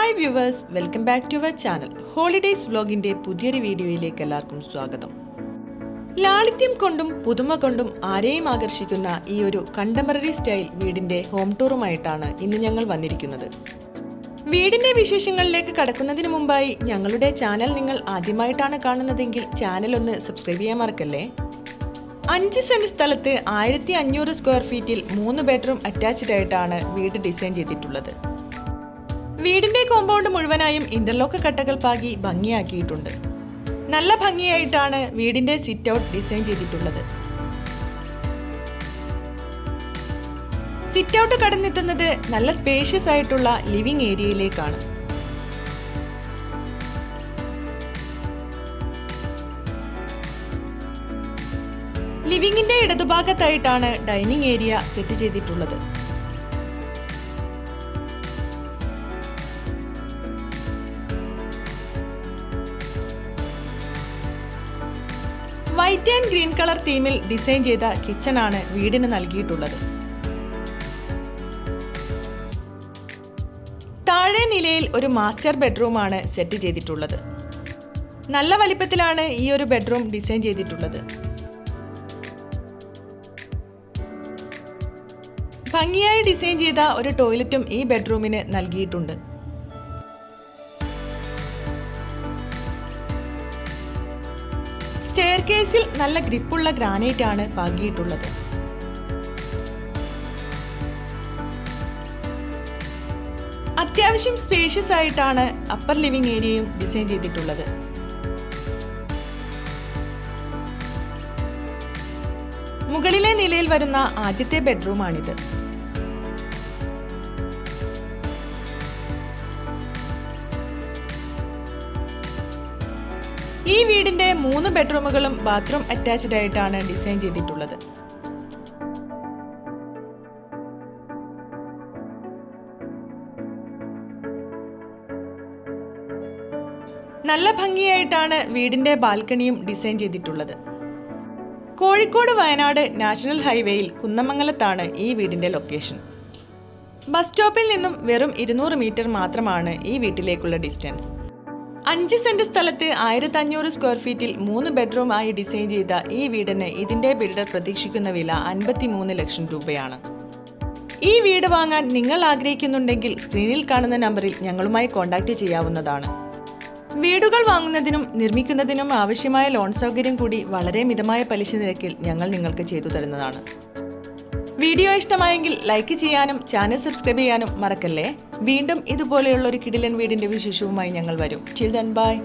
Hi viewers, welcome back to our channel. Holidays വ്ലോഗിന്റെ പുതിയൊരു വീഡിയോയിലേക്ക് എല്ലാവർക്കും സ്വാഗതം. ലാളിത്യം കൊണ്ടും പുതുമ കൊണ്ടും ആരെയും ആകർഷിക്കുന്ന ഈ ഒരു കണ്ടംപററി സ്റ്റൈൽ വീടിന്റെ ഹോം ടൂറുമായിട്ടാണ് ഇന്ന് ഞങ്ങൾ വന്നിരിക്കുന്നത്. വീടിന്റെ വിശേഷങ്ങളിലേക്ക് കടക്കുന്നതിന് മുമ്പായി ഞങ്ങളുടെ ചാനൽ നിങ്ങൾ ആദ്യമായിട്ടാണ് കാണുന്നതെങ്കിൽ ചാനൽ ഒന്ന് സബ്സ്ക്രൈബ് ചെയ്യാൻ മറക്കല്ലേ. 5 സെന്റ് സ്ഥലത്ത് 1500 സ്ക്വയർ ഫീറ്റിൽ 3 ബെഡ്റൂം അറ്റാച്ച്ഡ് ആയിട്ടാണ് വീട് ഡിസൈൻ ചെയ്തിട്ടുള്ളത്. വീടിന്റെ കോമ്പൗണ്ട് മുഴുവനായും ഇന്റർലോക്ക് കട്ടകൾ പാകി ഭംഗിയാക്കിയിട്ടുണ്ട്. നല്ല ഭംഗിയായിട്ടാണ് വീടിന്റെ സിറ്റ് ഔട്ട് ഡിസൈൻ ചെയ്തിട്ടുള്ളത്. സിറ്റ് ഔട്ട് കടന്നെത്തുന്നത് നല്ല സ്പേഷ്യസ് ആയിട്ടുള്ള ലിവിംഗ് ഏരിയയിലേക്കാണ്. ലിവിംഗിന്റെ ഇടതുഭാഗത്തായിട്ടാണ് ഡൈനിങ് ഏരിയ സെറ്റ് ചെയ്തിട്ടുള്ളത്. വൈറ്റ് ആൻഡ് ഗ്രീൻ കളർ തീമിൽ ഡിസൈൻ ചെയ്ത കിച്ചൺ ആണ് വീടിന് നൽകിയിട്ടുള്ളത്. താഴെ നിലയിൽ ഒരു മാസ്റ്റർ ബെഡ്റൂം ആണ് സെറ്റ് ചെയ്തിട്ടുള്ളത്. നല്ല വലിപ്പത്തിലാണ് ഈ ഒരു ബെഡ്റൂം ഡിസൈൻ ചെയ്തിട്ടുള്ളത്. ഭംഗിയായി ഡിസൈൻ ചെയ്ത ഒരു ടോയ്ലറ്റും ഈ ബെഡ്റൂമിന് നൽകിയിട്ടുണ്ട്. സ്റ്റെയർകേസിൽ നല്ല ഗ്രിപ്പുള്ള ഗ്രാനൈറ്റ് ആണ് പാകിയിട്ടുള്ളത്. അത്യാവശ്യം സ്പേഷ്യസ് ആയിട്ടാണ് അപ്പർ ലിവിംഗ് ഏരിയയും ഡിസൈൻ ചെയ്തിട്ടുള്ളത്. മുകളിലെ നിലയിൽ വരുന്ന ആദ്യത്തെ ബെഡ്റൂമാണിത്. ഈ വീടിന്റെ 3 ബെഡ്റൂമുകളും ബാത്റൂം അറ്റാച്ച്ഡ് ആയിട്ടാണ് ഡിസൈൻ ചെയ്തിട്ടുള്ളത്. നല്ല ഭംഗിയായിട്ടാണ് വീടിന്റെ ബാൽക്കണിയും ഡിസൈൻ ചെയ്തിട്ടുള്ളത്. കോഴിക്കോട് വയനാട് നാഷണൽ ഹൈവേയിൽ കുന്നമംഗലത്താണ് ഈ വീടിന്റെ ലൊക്കേഷൻ. ബസ് സ്റ്റോപ്പിൽ നിന്നും വെറും 200 മീറ്റർ മാത്രമാണ് ഈ വീട്ടിലേക്കുള്ള ഡിസ്റ്റൻസ്. 5 സെന്റ് സ്ഥലത്ത് 1500 സ്ക്വയർ ഫീറ്റിൽ 3 ബെഡ്റൂം ആയി ഡിസൈൻ ചെയ്ത ഈ വീടിന് ഇതിന്റെ ബിൽഡർ പ്രതീക്ഷിക്കുന്ന വില 53 ലക്ഷം രൂപയാണ്. ഈ വീട് വാങ്ങാൻ നിങ്ങൾ ആഗ്രഹിക്കുന്നുണ്ടെങ്കിൽ സ്ക്രീനിൽ കാണുന്ന നമ്പറിൽ ഞങ്ങളുമായി കോൺടാക്ട് ചെയ്യാവുന്നതാണ്. വീടുകൾ വാങ്ങുന്നതിനും നിർമ്മിക്കുന്നതിനും ആവശ്യമായ ലോൺ സൗകര്യം കൂടി വളരെ മിതമായ പലിശ നിരക്കിൽ ഞങ്ങൾ നിങ്ങൾക്ക് ചെയ്തു തരുന്നതാണ്. വീഡിയോ ഇഷ്ടമായെങ്കിൽ ലൈക്ക് ചെയ്യാനും ചാനൽ സബ്സ്ക്രൈബ് ചെയ്യാനും മറക്കല്ലേ. വീണ്ടും ഇതുപോലെയുള്ള ഒരു കിടിലൻ വീടിന്റെ വിശേഷവുമായി ഞങ്ങൾ വരും. Till then, bye.